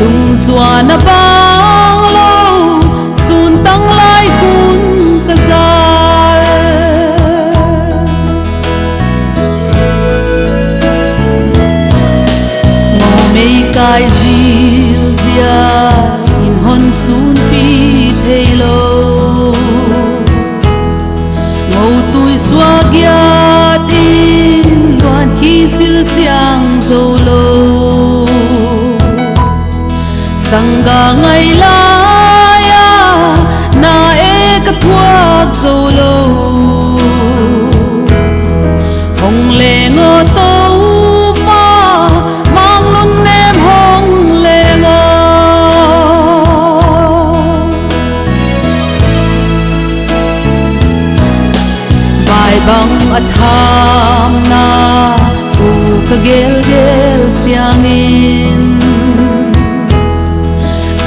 lung xóa na bang lâu sun tăng lai kun ka zal ngô mei kai zil zia in hon sun pi thei lo ngô tui xóa gia tin loan khi sil siang zo lo sangga ngày laya na e ka thuak zo lo hong le ngo to ma mang lun nem hong le ngo vai bang atham na u ka gel gel chiang in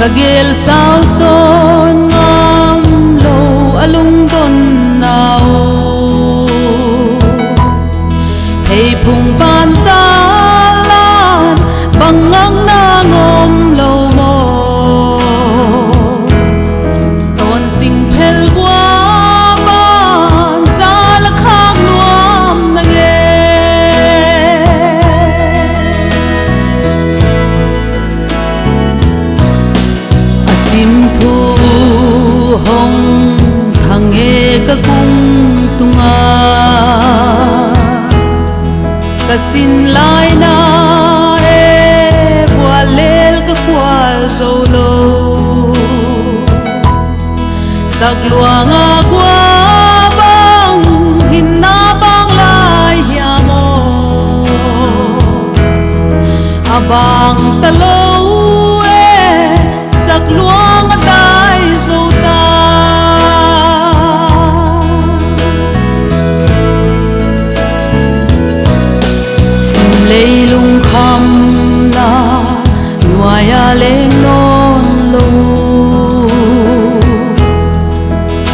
kagel sao son ngam lo alung don nao hey phung ban sa lan bang ngang na ngom lo mo ton sing phel kwa ban sa la khang nuam na ge sim thu hong thang e ka kung tunga ka sin lai na e bua lel ka kwal zo lo sak luanga kwa bang hin na bang lai hiamo abang talo luang tay zo ta sim lei lung kham na nuaya leng non lo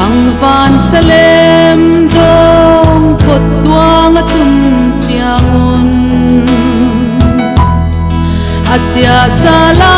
ang van salem dong kot tuang atum chiangun atia sala